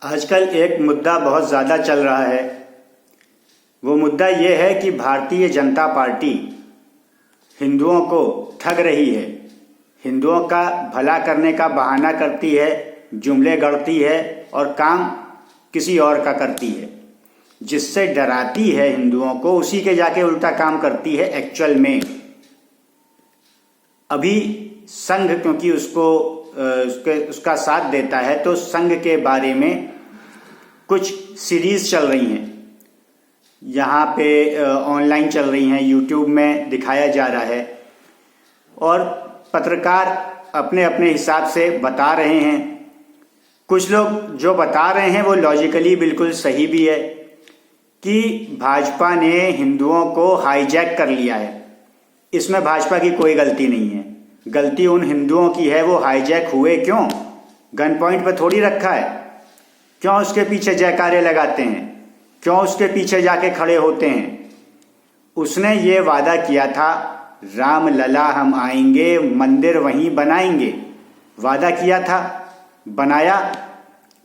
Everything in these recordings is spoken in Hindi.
आजकल एक मुद्दा बहुत ज़्यादा चल रहा है। वो मुद्दा ये है कि भारतीय जनता पार्टी हिंदुओं को ठग रही है, हिंदुओं का भला करने का बहाना करती है, जुमले गढ़ती है और काम किसी और का करती है, जिससे डराती है हिंदुओं को, उसी के जाके उल्टा काम करती है एक्चुअल में। अभी संघ क्योंकि उसका साथ देता है, तो संघ के बारे में कुछ सीरीज चल रही हैं, यहाँ पे ऑनलाइन चल रही हैं, यूट्यूब में दिखाया जा रहा है और पत्रकार अपने अपने हिसाब से बता रहे हैं। कुछ लोग जो बता रहे हैं वो लॉजिकली बिल्कुल सही भी है कि भाजपा ने हिंदुओं को हाईजैक कर लिया है। इसमें भाजपा की कोई गलती नहीं है, गलती उन हिंदुओं की है। वो हाईजैक हुए क्यों? गन पॉइंट पर थोड़ी रखा है। क्यों उसके पीछे जयकारे लगाते हैं? क्यों उसके पीछे जाके खड़े होते हैं? उसने ये वादा किया था, राम लला हम आएंगे, मंदिर वहीं बनाएंगे। वादा किया था,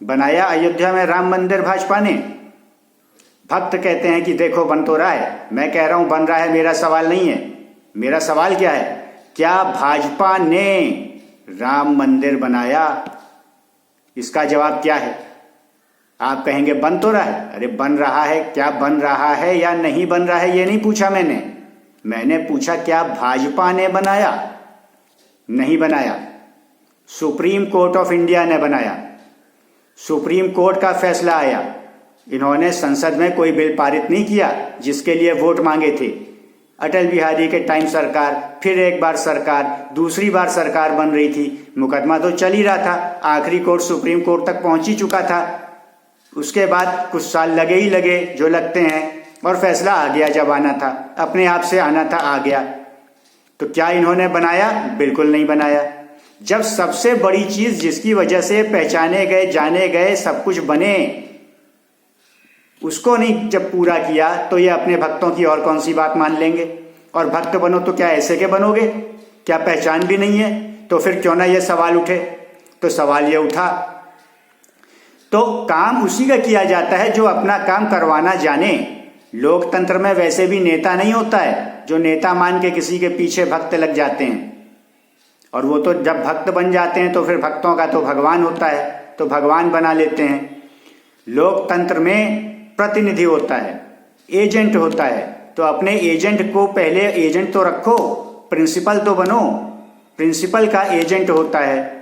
बनाया अयोध्या में राम मंदिर भाजपा ने। भक्त कहते हैं कि देखो बन तो रहा है, मैं कह रहा हूं बन रहा है, मेरा सवाल नहीं है। मेरा सवाल क्या है, क्या भाजपा ने राम मंदिर बनाया? इसका जवाब क्या है? आप कहेंगे बन तो रहा है। अरे बन रहा है, क्या बन रहा है या नहीं बन रहा है ये नहीं पूछा मैंने पूछा क्या भाजपा ने बनाया? नहीं बनाया, सुप्रीम कोर्ट ऑफ इंडिया ने बनाया। सुप्रीम कोर्ट का फैसला आया। इन्होंने संसद में कोई बिल पारित नहीं किया जिसके लिए वोट मांगे थे। अटल बिहारी के टाइम सरकार, फिर एक बार सरकार, दूसरी बार सरकार बन रही थी, मुकदमा तो चल ही रहा था, आखिरी कोर्ट सुप्रीम कोर्ट तक पहुंच ही चुका था। उसके बाद कुछ साल लगे ही लगे जो लगते हैं, और फैसला आ गया जब आना था, अपने आप से आना था, आ गया। तो क्या इन्होंने बनाया? बिल्कुल नहीं बनाया। जब सबसे बड़ी चीज जिसकी वजह से पहचाने गए, जाने गए, सब कुछ बने, उसको नहीं जब पूरा किया, तो ये अपने भक्तों की और कौन सी बात मान लेंगे? और भक्त बनो तो क्या ऐसे के बनोगे? क्या पहचान भी नहीं है? तो फिर क्यों ना ये सवाल उठे। तो सवाल ये उठा, तो काम उसी का किया जाता है जो अपना काम करवाना जाने। लोकतंत्र में वैसे भी नेता नहीं होता है जो नेता मान के किसी के पीछे भक्त लग जाते हैं, और वो तो जब भक्त बन जाते हैं तो फिर भक्तों का तो भगवान होता है, तो भगवान बना लेते हैं। लोकतंत्र में प्रतिनिधि होता है, एजेंट होता है, तो अपने एजेंट को पहले एजेंट तो रखो, प्रिंसिपल तो बनो। प्रिंसिपल का एजेंट होता है,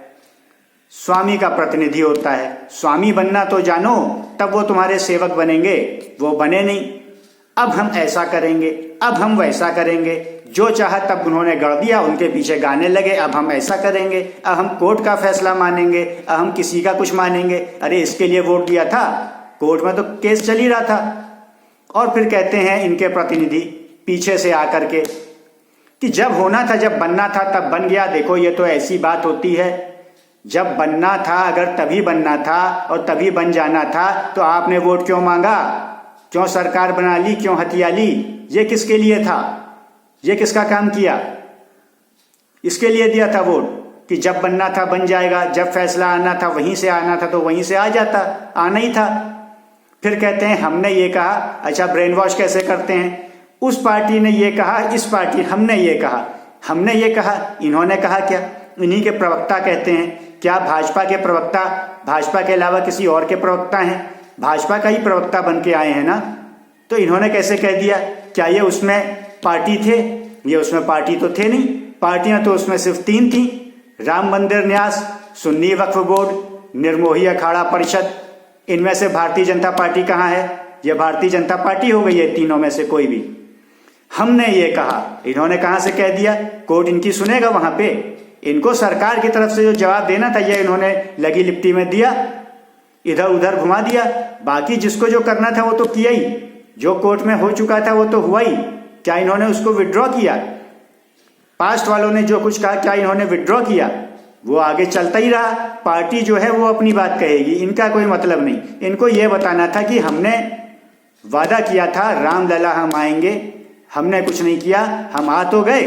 स्वामी का प्रतिनिधि होता है। स्वामी बनना तो जानो, तब वो तुम्हारे सेवक बनेंगे। वो बने नहीं, अब हम ऐसा करेंगे, अब हम वैसा करेंगे, जो चाहा तब उन्होंने गढ़ दिया, उनके पीछे गाने लगे, अब हम ऐसा करेंगे, अब हम कोर्ट का फैसला मानेंगे, अब हम किसी का कुछ मानेंगे। अरे इसके लिए वोट दिया था, कोर्ट में तो केस चल ही रहा था। और फिर कहते हैं इनके प्रतिनिधि पीछे से आकर के कि जब होना था, जब बनना था तब बन गया। देखो ये तो ऐसी बात होती है, जब बनना था, अगर तभी बनना था और तभी बन जाना था, तो आपने वोट क्यों मांगा? क्यों सरकार बना ली? क्यों हथिया ली? ये किसके लिए था? ये किसका काम किया? इसके लिए दिया था वोट कि जब बनना था बन जाएगा, जब फैसला आना था वहीं से आना था तो वहीं से आ जाता, आना ही था। फिर कहते हैं हमने ये कहा। अच्छा, ब्रेन वॉश कैसे करते हैं? उस पार्टी ने ये कहा, इस पार्टी, हमने ये कहा, इन्होंने कहा क्या? इन्हीं के प्रवक्ता कहते हैं। क्या भाजपा के प्रवक्ता भाजपा के अलावा किसी और के प्रवक्ता हैं? भाजपा का ही प्रवक्ता बन के आए हैं ना, तो इन्होंने कैसे कह दिया? क्या ये उसमें पार्टी थे? ये उसमें पार्टी तो थे नहीं। पार्टियां तो उसमें सिर्फ 3 थी, राम मंदिर न्यास, सुन्नी वक्फ बोर्ड, निर्मोही अखाड़ा परिषद। इनमें से भारतीय जनता पार्टी कहाँ है? ये भारतीय जनता पार्टी हो गई है तीनों में से कोई भी। हमने ये कहा, इन्होंने कहां से कह दिया? कोर्ट इनकी सुनेगा वहां पे? इनको सरकार की तरफ से जो जवाब देना था ये इन्होंने लगी लिपटी में दिया, इधर उधर घुमा दिया। बाकी जिसको जो करना था वो तो किया ही, जो कोर्ट में हो चुका था वो तो हुआ ही। क्या इन्होंने उसको विड्रॉ किया? पास्ट वालों ने जो कुछ कहा, क्या इन्होंने विड्रॉ किया? वो आगे चलता ही रहा। पार्टी जो है वो अपनी बात कहेगी, इनका कोई मतलब नहीं। इनको ये बताना था कि हमने वादा किया था राम लला हम आएंगे, हमने कुछ नहीं किया। हम आ तो गए,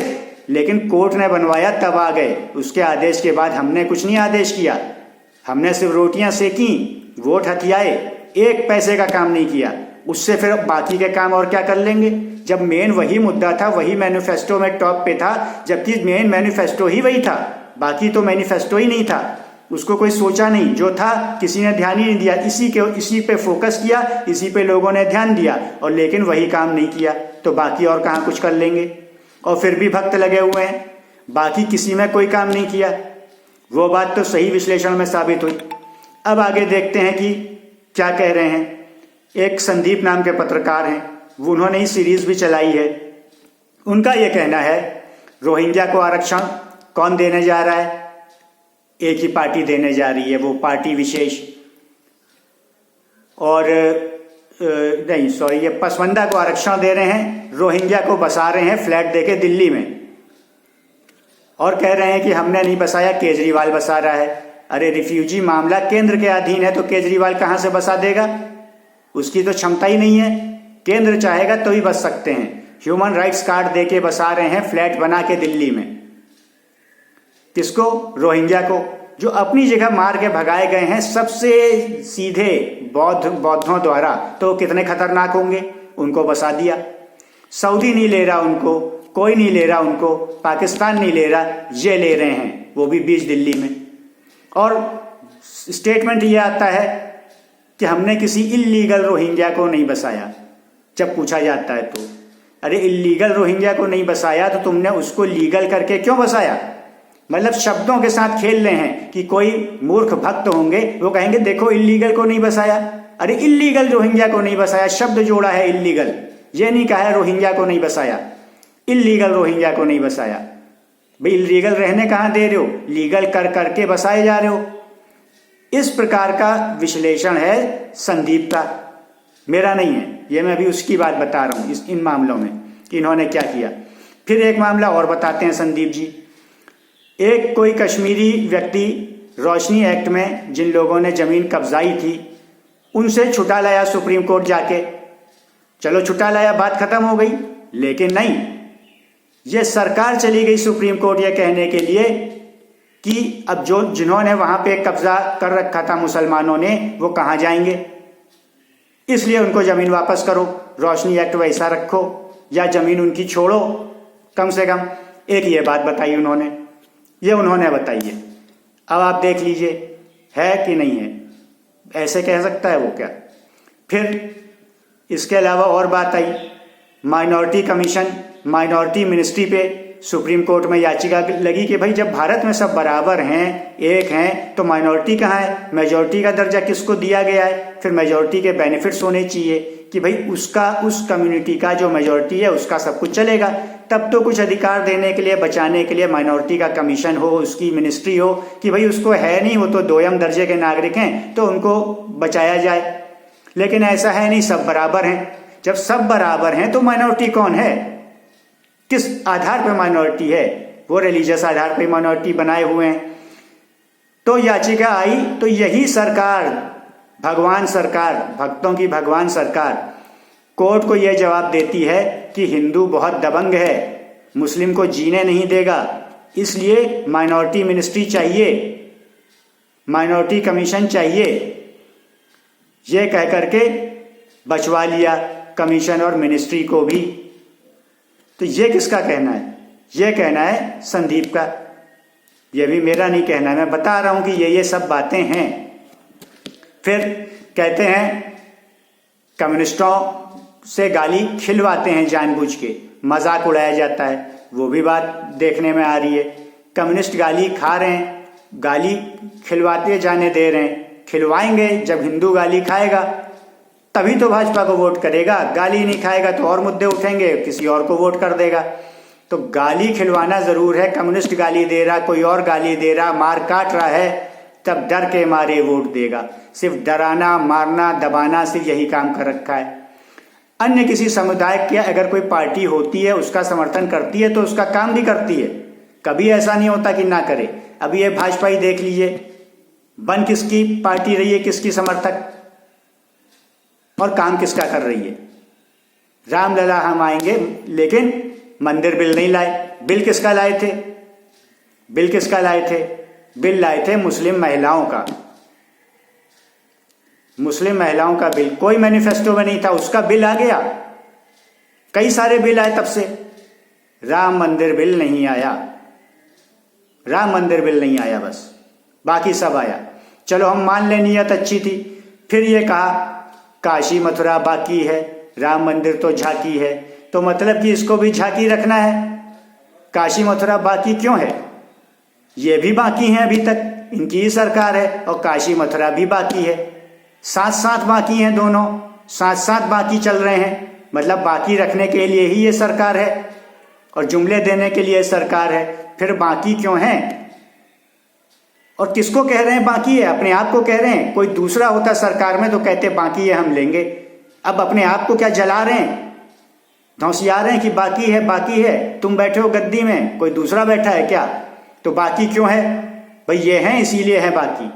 लेकिन कोर्ट ने बनवाया तब आ गए। उसके आदेश के बाद हमने कुछ नहीं आदेश किया, हमने सिर्फ रोटियां सेकी, वोट हथियाए, एक पैसे का काम नहीं किया, उससे फिर बाकी के काम और क्या कर लेंगे, जब मेन वही मुद्दा था, वही मैनिफेस्टो में टॉप पे था, जबकि मेन मैनिफेस्टो ही वही था, बाकी तो मैनिफेस्टो ही नहीं था, उसको कोई सोचा नहीं, जो था किसी ने ध्यान ही नहीं दिया, इसी पे फोकस किया, इसी पे लोगों ने ध्यान दिया, और लेकिन वही काम नहीं किया, तो बाकी और कहाँ कुछ कर लेंगे। और फिर भी भक्त लगे हुए हैं, बाकी किसी में कोई काम नहीं किया। वो बात तो सही विश्लेषण में साबित हुई। अब आगे देखते हैं कि क्या कह रहे हैं। एक संदीप नाम के पत्रकार हैं, वो उन्होंने ही सीरीज भी चलाई है। उनका ये कहना है रोहिंग्या को आरक्षण कौन देने जा रहा है, एक ही पार्टी देने जा रही है, वो पार्टी विशेष, और नहीं सॉरी, ये पसवंदा को आरक्षण दे रहे हैं, रोहिंग्या को बसा रहे हैं फ्लैट देके दिल्ली में, और कह रहे हैं कि हमने नहीं बसाया, केजरीवाल बसा रहा है। अरे रिफ्यूजी मामला केंद्र के अधीन है, तो केजरीवाल कहां से बसा देगा, उसकी तो क्षमता ही नहीं है, केंद्र चाहेगा तो ही बस सकते हैं। ह्यूमन राइट्स कार्ड देके बसा रहे हैं फ्लैट बना के दिल्ली में, किसको, रोहिंग्या को, जो अपनी जगह मार के भगाए गए हैं सबसे सीधे बौद्धों द्वारा, तो कितने खतरनाक होंगे, उनको बसा दिया। सऊदी नहीं ले रहा उनको, कोई नहीं ले रहा उनको, पाकिस्तान नहीं ले रहा, ये ले रहे हैं, वो भी बीच दिल्ली में। और स्टेटमेंट ये आता है कि हमने किसी इल्लीगल रोहिंग्या को नहीं बसाया, जब पूछा जाता है तो। अरे इल्लीगल रोहिंग्या को नहीं बसाया तो तुमने उसको लीगल करके क्यों बसाया, मतलब शब्दों के साथ खेल रहे हैं कि कोई मूर्ख भक्त होंगे वो कहेंगे देखो इल्लीगल को नहीं बसाया। अरे इल्लीगल रोहिंग्या को नहीं बसाया, शब्द जोड़ा है इल्लीगल, ये नहीं कहा है रोहिंग्या को नहीं बसाया, इल्लीगल रोहिंग्या को नहीं बसाया। भाई इल्लीगल रहने कहाँ दे रहे हो, लीगल कर करके बसाए जा रहे हो। इस प्रकार का विश्लेषण है संदीप का, मेरा नहीं है, ये मैं अभी उसकी बात बता रहा हूँ इन मामलों में कि इन्होंने क्या किया। फिर एक मामला और बताते हैं संदीप जी। एक कोई कश्मीरी व्यक्ति रोशनी एक्ट में जिन लोगों ने जमीन कब्जाई थी उनसे छुटा लाया सुप्रीम कोर्ट जाके, चलो छुटा लाया, बात खत्म हो गई। लेकिन नहीं, ये सरकार चली गई सुप्रीम कोर्ट ये कहने के लिए कि अब जो जिन्होंने वहां पे कब्जा कर रखा था मुसलमानों ने, वो कहां जाएंगे, इसलिए उनको जमीन वापस करो, रोशनी एक्ट वैसा रखो या जमीन उनकी छोड़ो। कम से कम एक ये बात बताई उन्होंने, ये उन्होंने बताई है। अब आप देख लीजिए है कि नहीं है, ऐसे कह सकता है वो क्या। फिर इसके अलावा और बात आई, माइनॉरिटी कमीशन, माइनॉरिटी मिनिस्ट्री पे सुप्रीम कोर्ट में याचिका लगी कि भाई जब भारत में सब बराबर हैं, एक हैं, तो माइनॉरिटी कहाँ है, मेजॉरिटी का दर्जा किसको दिया गया है। फिर मेजॉरिटी के बेनिफिट्स होने चाहिए कि भाई उसका, उस कम्युनिटी का जो मेजॉरिटी है उसका सब कुछ चलेगा, तब तो कुछ अधिकार देने के लिए, बचाने के लिए माइनॉरिटी का कमीशन हो, उसकी मिनिस्ट्री हो कि भाई उसको है नहीं, वो तो दोयम दर्जे के नागरिक हैं, तो उनको बचाया जाए। लेकिन ऐसा है नहीं, सब बराबर हैं। जब सब बराबर हैं तो माइनॉरिटी कौन है, किस आधार पर माइनॉरिटी है, वो रिलीजियस आधार पर माइनॉरिटी बनाए हुए हैं। तो याचिका आई तो यही सरकार, भगवान सरकार, भक्तों की भगवान सरकार कोर्ट को यह जवाब देती है कि हिंदू बहुत दबंग है, मुस्लिम को जीने नहीं देगा, इसलिए माइनॉरिटी मिनिस्ट्री चाहिए, माइनॉरिटी कमीशन चाहिए। यह कह करके बचवा लिया कमीशन और मिनिस्ट्री को भी। तो ये किसका कहना है, ये कहना है संदीप का, ये भी मेरा नहीं कहना है, मैं बता रहा हूं कि ये सब बातें हैं। फिर कहते हैं कम्युनिस्टों से गाली खिलवाते हैं जानबूझ के, मजाक उड़ाया जाता है, वो भी बात देखने में आ रही है। कम्युनिस्ट गाली खा रहे हैं, गाली खिलवाते जाने दे रहे हैं, खिलवाएंगे, जब हिंदू गाली खाएगा तभी तो भाजपा को वोट करेगा, गाली नहीं खाएगा तो और मुद्दे उठेंगे, किसी और को वोट कर देगा। तो गाली खिलवाना जरूर है, कम्युनिस्ट गाली दे रहा, कोई और गाली दे रहा, मार काट रहा है, तब डर के मारे वोट देगा। सिर्फ डराना, मारना, दबाना, सिर्फ यही काम कर रखा है। अन्य किसी समुदाय की अगर कोई पार्टी होती है, उसका समर्थन करती है, तो उसका काम भी करती है, कभी ऐसा नहीं होता कि ना करे। अभी ये भाजपा ही देख लीजिए, बन किसकी पार्टी रही है, किसकी समर्थक, और काम किसका कर रही है। रामलला हम आएंगे, लेकिन मंदिर बिल नहीं लाए। बिल किसका लाए थे, बिल किसका लाए थे, बिल लाए थे मुस्लिम महिलाओं का। मुस्लिम महिलाओं का बिल कोई मैनिफेस्टो में नहीं था, उसका बिल आ गया। कई सारे बिल आए तब से, राम मंदिर बिल नहीं आया। राम मंदिर बिल नहीं आया, बस बाकी सब आया। चलो हम मान लें नियत अच्छी थी। फिर ये कहा काशी मथुरा बाकी है, राम मंदिर तो झांकी है। तो मतलब कि इसको भी झांकी रखना है। काशी मथुरा बाकी क्यों है? ये भी बाकी हैं, अभी तक इनकी ही सरकार है और काशी मथुरा भी बाकी है। साथ साथ बाकी हैं, दोनों साथ साथ बाकी चल रहे हैं। मतलब बाकी रखने के लिए ही ये सरकार है और जुमले देने के लिए सरकार है। फिर बाकी क्यों है? और किसको कह रहे हैं बाकी है? अपने आप को कह रहे हैं। कोई दूसरा होता सरकार में तो कहते बाकी है, हम लेंगे। अब अपने आप को क्या जला रहे हैं, धौंसिया रहे हैं कि बाकी है बाकी है। तुम बैठे हो गद्दी में, कोई दूसरा बैठा है क्या? तो बाकी क्यों है भाई? ये है इसीलिए है बाकी।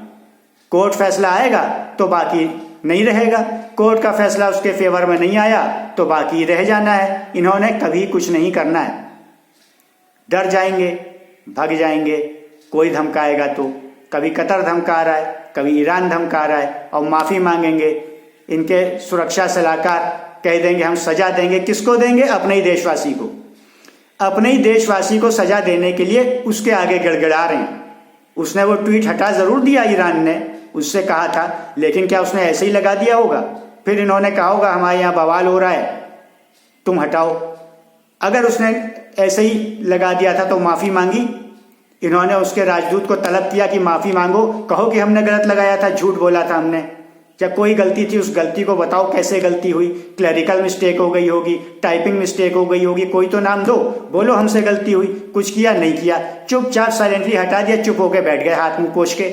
कोर्ट फैसला आएगा तो बाकी नहीं रहेगा, कोर्ट का फैसला उसके फेवर में नहीं आया तो बाकी रह जाना है। इन्होंने कभी कुछ नहीं करना है। डर जाएंगे, भाग जाएंगे। कोई धमकाएगा तो, कभी कतर धमका रहा है, कभी ईरान धमका रहा है और माफी मांगेंगे। इनके सुरक्षा सलाहकार कह देंगे हम सजा देंगे। किसको देंगे? अपने ही देशवासी को। अपने ही देशवासी को सजा देने के लिए उसके आगे गड़गड़ा रहे हैं। उसने वो ट्वीट हटा जरूर दिया, ईरान ने उससे कहा था, लेकिन क्या उसने ऐसे ही लगा दिया होगा? फिर इन्होंने कहा होगा हमारे यहाँ बवाल हो रहा है, तुम हटाओ। अगर उसने ऐसे ही लगा दिया था तो माफी मांगी। इन्होंने उसके राजदूत को तलब किया कि माफी मांगो, कहो कि हमने गलत लगाया था, झूठ बोला था हमने। जब कोई गलती थी उस गलती को बताओ कैसे गलती हुई। क्लरिकल मिस्टेक हो गई होगी, टाइपिंग मिस्टेक हो गई होगी, कोई तो नाम दो, बोलो हमसे गलती हुई। कुछ किया नहीं किया, चुपचाप साइलेंटली हटा दिया, चुप होके बैठ गए हाथ मुंह पोंछ के।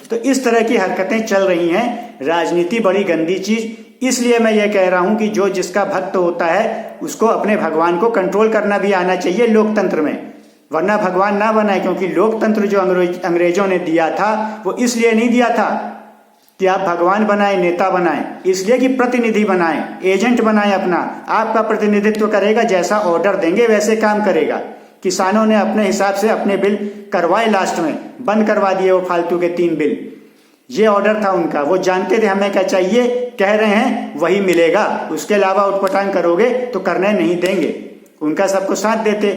तो इस तरह की हरकतें चल रही हैं। राजनीति बड़ी गंदी चीज। इसलिए मैं ये कह रहा हूं कि जो जिसका भक्त होता है उसको अपने भगवान को कंट्रोल करना भी आना चाहिए लोकतंत्र में, वरना भगवान ना बनाए। क्योंकि लोकतंत्र जो अंग्रेजों ने दिया था वो इसलिए नहीं दिया था कि आप भगवान बनाए, नेता बनाए, इसलिए कि प्रतिनिधि बनाए, एजेंट बनाए अपना। आपका प्रतिनिधित्व करेगा, जैसा ऑर्डर देंगे वैसे काम करेगा। किसानों ने अपने हिसाब से अपने बिल करवाए, लास्ट में बंद करवा दिए वो फालतू के 3 बिल। ये ऑर्डर था उनका, वो जानते थे हमें क्या चाहिए, कह रहे हैं वही मिलेगा, उसके अलावा उटपटांग करोगे तो करने नहीं देंगे। उनका सबको साथ देते।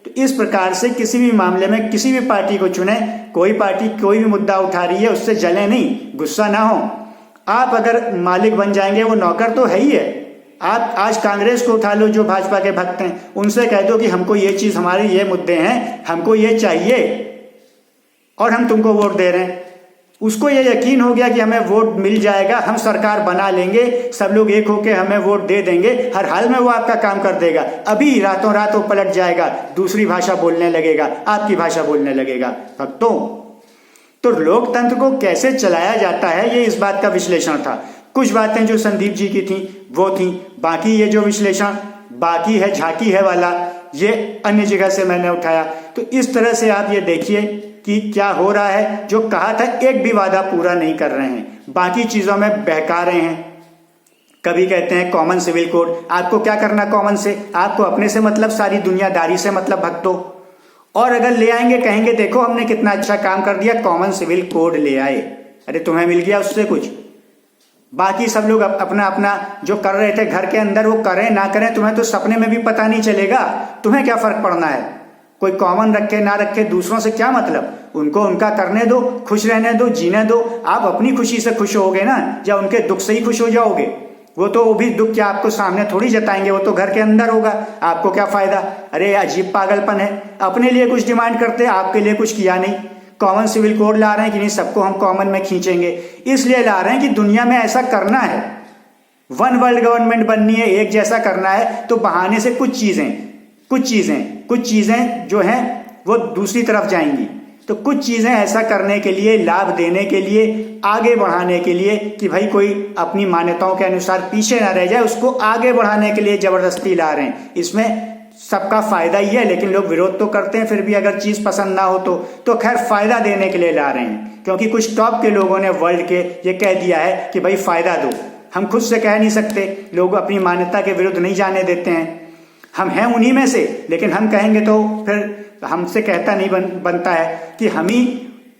तो इस प्रकार से किसी भी मामले में किसी भी पार्टी को चुने, कोई पार्टी कोई भी मुद्दा उठा रही है उससे जले नहीं, गुस्सा ना हो। आप अगर मालिक बन जाएंगे, वो नौकर तो है ही है। आप आज कांग्रेस को उठा लो जो भाजपा के भक्त हैं, उनसे कह दो कि हमको ये चीज, हमारे ये मुद्दे हैं, हमको ये चाहिए और हम तुमको वोट दे रहे हैं। उसको ये यकीन हो गया कि हमें वोट मिल जाएगा, हम सरकार बना लेंगे, सब लोग एक होके हमें वोट दे देंगे, हर हाल में वो आपका काम कर देगा। अभी रातों रात वो पलट जाएगा, दूसरी भाषा बोलने लगेगा, आपकी भाषा बोलने लगेगा। भक्तों, तो लोकतंत्र को कैसे चलाया जाता है, ये इस बात का विश्लेषण था। कुछ बातें जो संदीप जी की थी वो थी, बाकी ये जो विश्लेषण बाकी है, झांकी है वाला, ये अन्य जगह से मैंने उठाया। तो इस तरह से आप ये देखिए कि क्या हो रहा है। जो कहा था एक भी वादा पूरा नहीं कर रहे हैं, बाकी चीजों में बहका रहे हैं। कभी कहते हैं कॉमन सिविल कोड, आपको क्या करना कॉमन से? आपको अपने से मतलब, सारी दुनियादारी से मतलब भक्तों। और अगर ले आएंगे, कहेंगे देखो हमने कितना अच्छा काम कर दिया, कॉमन सिविल कोड ले आए। अरे तुम्हें मिल गया उससे कुछ? बाकी सब लोग अपना अपना जो कर रहे थे घर के अंदर, वो करें ना करें, तुम्हें तो सपने में भी पता नहीं चलेगा। तुम्हें क्या फर्क पड़ना है? कोई कॉमन रखे ना रखे, दूसरों से क्या मतलब? उनको उनका करने दो, खुश रहने दो, जीने दो। आप अपनी खुशी से खुश होगे ना, या उनके दुख से ही खुश हो जाओगे? वो तो वो भी दुख क्या आपको सामने थोड़ी जताएंगे, वो तो घर के अंदर होगा। आपको क्या फायदा? अरे अजीब पागलपन है। अपने लिए कुछ डिमांड करते, आपके लिए कुछ किया नहीं। कॉमन सिविल कोड ला रहे हैं कि नहीं, सबको हम कॉमन में खींचेंगे, इसलिए ला रहे हैं कि दुनिया में ऐसा करना है, वन वर्ल्ड गवर्नमेंट बननी है, एक जैसा करना है। तो बहाने से कुछ चीजें जो हैं वो दूसरी तरफ जाएंगी। तो कुछ चीजें ऐसा करने के लिए, लाभ देने के लिए, आगे बढ़ाने के लिए कि भाई कोई अपनी मान्यताओं के अनुसार पीछे ना रह जाए, उसको आगे बढ़ाने के लिए जबरदस्ती ला रहे हैं। इसमें सबका फायदा ही है, लेकिन लोग विरोध तो करते हैं फिर भी, अगर चीज पसंद ना हो तो खैर फायदा देने के लिए ला रहे हैं। क्योंकि कुछ टॉप के लोगों ने वर्ल्ड के ये कह दिया है कि भाई फायदा दो। हम खुद से कह नहीं सकते, लोग अपनी मान्यता के विरुद्ध नहीं जाने देते हैं। हम हैं उन्हीं में से, लेकिन हम कहेंगे तो फिर हमसे कहता नहीं बनता है कि हम ही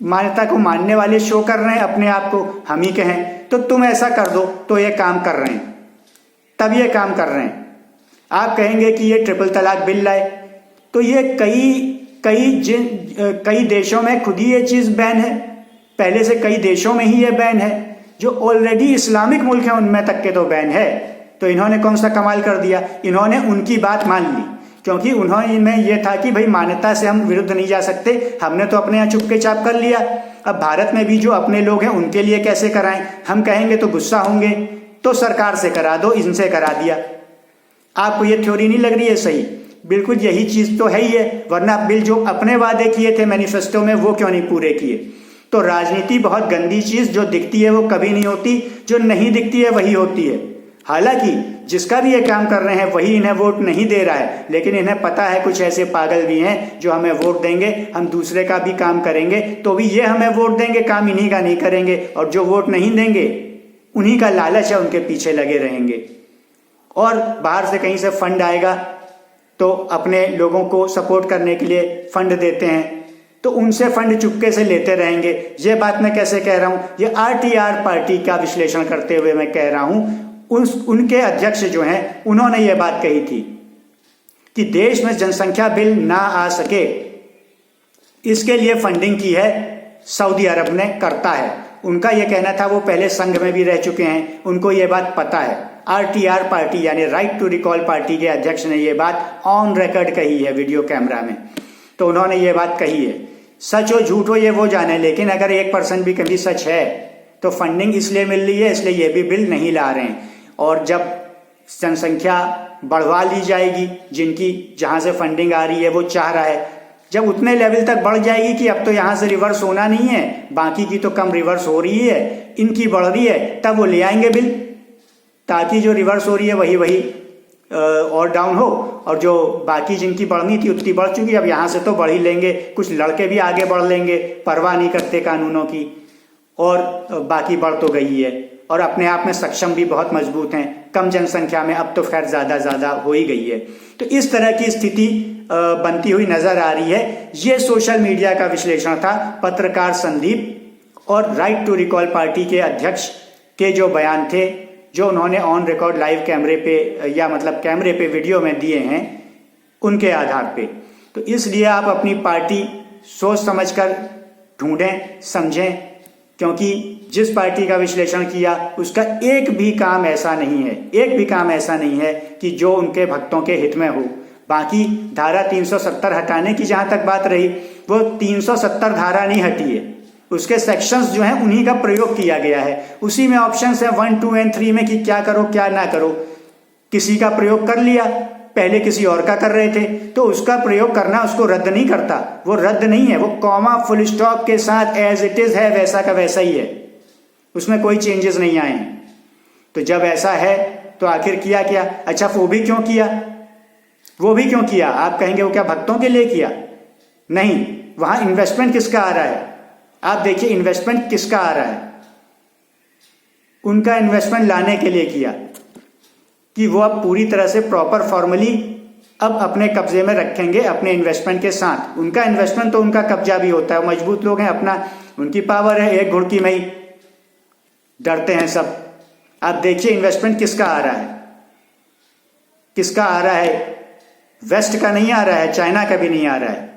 मान्यता को मानने वाले शो कर रहे हैं, अपने आप को हम ही कहें। तो तुम ऐसा कर दो, तो ये काम कर रहे हैं, तब ये काम कर रहे हैं। आप कहेंगे कि ये ट्रिपल तलाक बिल लाए, तो ये कई देशों में खुद ही ये चीज़ बैन है, पहले से कई देशों में ही ये बैन है, जो ऑलरेडी इस्लामिक मुल्क हैं उनमें तक के तो बैन है। तो इन्होंने कौन सा कमाल कर दिया, इन्होंने उनकी बात मान ली, क्योंकि उन्होंने में ये था कि भाई मान्यता से हम विरुद्ध नहीं जा सकते, हमने तो अपने यहाँ चुपके चाप कर लिया। अब भारत में भी जो अपने लोग हैं उनके लिए कैसे कराएं, हम कहेंगे तो गुस्सा होंगे, तो सरकार से करा दो, इनसे करा दिया। आपको ये थ्योरी नहीं लग रही है सही? बिल्कुल यही चीज़ तो है ही है, वरना बिल जो अपने वादे किए थे मैनिफेस्टो में वो क्यों नहीं पूरे किए? तो राजनीति बहुत गंदी चीज़, जो दिखती है वो कभी नहीं होती, जो नहीं दिखती है वही होती है। हालांकि जिसका भी ये काम कर रहे हैं वही इन्हें वोट नहीं दे रहा है, लेकिन इन्हें पता है कुछ ऐसे पागल भी हैं जो हमें वोट देंगे, हम दूसरे का भी काम करेंगे तो भी ये हमें वोट देंगे, काम इन्हीं का नहीं करेंगे, और जो वोट नहीं देंगे उन्हीं का लालच है, उनके पीछे लगे रहेंगे। और बाहर से कहीं से फंड आएगा तो अपने लोगों को सपोर्ट करने के लिए फंड देते हैं, तो उनसे फंड चुपके से लेते रहेंगे। ये बात मैं कैसे कह रहा हूँ, ये आरटीआर पार्टी का विश्लेषण करते हुए मैं कह रहा हूँ। उनके अध्यक्ष जो हैं उन्होंने ये बात कही थी कि देश में जनसंख्या बिल ना आ सके, इसके लिए फंडिंग की है सऊदी अरब ने, करता है। उनका ये कहना था, वो पहले संघ में भी रह चुके हैं, उनको ये बात पता है। आरटीआर पार्टी यानी राइट टू रिकॉल पार्टी के अध्यक्ष ने ये बात ऑन रिकॉर्ड कही है वीडियो कैमरा में, तो उन्होंने ये बात कही है। सच हो झूठ हो ये वो जाने, लेकिन अगर 1% भी कभी सच है तो फंडिंग इसलिए मिल रही है, इसलिए ये भी बिल नहीं ला रहे हैं। और जब जनसंख्या बढ़वा ली जाएगी, जिनकी जहां से फंडिंग आ रही है वो चाह रहा है, जब उतने लेवल तक बढ़ जाएगी कि अब तो यहां से रिवर्स होना नहीं है, बाकी की तो कम रिवर्स हो रही है, इनकी बढ़ रही है, तब वो ले आएंगे बिल, ताकि जो रिवर्स हो रही है वही और डाउन हो, और जो बाकी जिनकी बढ़नी थी उतनी बढ़ चुकी, अब यहाँ से तो बढ़ ही लेंगे। कुछ लड़के भी आगे बढ़ लेंगे, परवाह नहीं करते कानूनों की, और बाकी बढ़ तो गई है, और अपने आप में सक्षम भी बहुत मजबूत हैं, कम जनसंख्या में अब तो खैर ज़्यादा हो ही गई है। तो इस तरह की स्थिति बनती हुई नजर आ रही है। ये सोशल मीडिया का विश्लेषण था पत्रकार संदीप और राइट टू रिकॉल पार्टी के अध्यक्ष के जो बयान थे, जो उन्होंने ऑन रिकॉर्ड लाइव कैमरे पे, या मतलब कैमरे पे वीडियो में दिए हैं, उनके आधार पे। तो इसलिए आप अपनी पार्टी सोच समझकर ढूंढें, समझें, क्योंकि जिस पार्टी का विश्लेषण किया उसका एक भी काम ऐसा नहीं है कि जो उनके भक्तों के हित में हो। बाकी धारा 370 हटाने की जहां तक बात रही, वो 370 धारा नहीं हटी है, उसके सेक्शंस जो हैं उन्हीं का प्रयोग किया गया है। उसी में ऑप्शंस हैं 1, 2 और 3 में कि क्या करो क्या ना करो। किसी का प्रयोग कर लिया, पहले किसी और का कर रहे थे, तो उसका प्रयोग करना उसको रद्द नहीं करता, वो रद्द नहीं है, वो कॉमा फुल स्टॉप के साथ एज इट इज है, वैसा का वैसा ही है, उसमें कोई चेंजेस नहीं आए हैं। तो जब ऐसा है तो आखिर किया क्या? अच्छा, वो भी क्यों किया? आप कहेंगे वो क्या भक्तों के लिए किया? नहीं, वहां इन्वेस्टमेंट किसका आ रहा है? आप देखिए इन्वेस्टमेंट किसका आ रहा है, उनका इन्वेस्टमेंट लाने के लिए किया कि वो अब पूरी तरह से प्रॉपर फॉर्मली अब अपने कब्जे में रखेंगे अपने इन्वेस्टमेंट के साथ। उनका इन्वेस्टमेंट तो उनका कब्जा भी होता है, मजबूत लोग हैं, अपना उनकी पावर है, एक घुड़की में ही डरते हैं सब। आप देखिए इन्वेस्टमेंट किसका आ रहा है, वेस्ट का नहीं आ रहा है, चाइना का भी नहीं आ रहा है,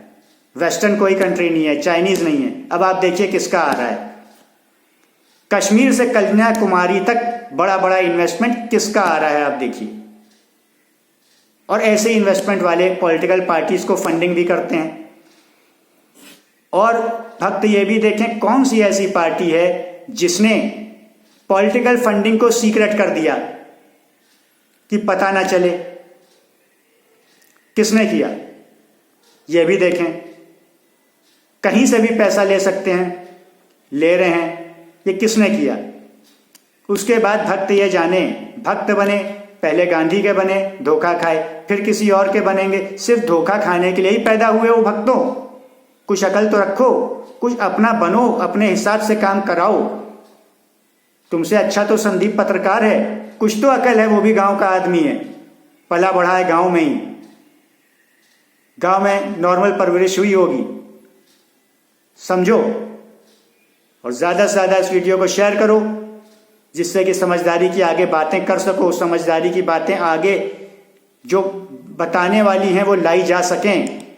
वेस्टर्न कोई कंट्री नहीं है, चाइनीज नहीं है। अब आप देखिए किसका आ रहा है, कश्मीर से कन्याकुमारी तक बड़ा बड़ा इन्वेस्टमेंट किसका आ रहा है, आप देखिए। और ऐसे इन्वेस्टमेंट वाले पॉलिटिकल पार्टीज को फंडिंग भी करते हैं। और भक्त ये भी देखें कौन सी ऐसी पार्टी है जिसने पॉलिटिकल फंडिंग को सीक्रेट कर दिया कि पता ना चले, किसने किया ये भी देखें। कहीं से भी पैसा ले सकते हैं, ले रहे हैं, ये किसने किया? उसके बाद भक्त ये जाने, भक्त बने, पहले गांधी के बने, धोखा खाए, फिर किसी और के बनेंगे, सिर्फ धोखा खाने के लिए ही पैदा हुए वो भक्तों। कुछ अकल तो रखो, कुछ अपना बनो, अपने हिसाब से काम कराओ। तुमसे अच्छा तो संदीप पत्रकार है, कुछ तो अकल है, वो भी गांव का आदमी है, पला बढ़ा है गांव में ही, गांव में नॉर्मल परवरिश हुई होगी, समझो। और ज्यादा से ज्यादा इस वीडियो को शेयर करो जिससे कि समझदारी की आगे बातें कर सको, समझदारी की बातें आगे जो बताने वाली हैं वो लाई जा सकें।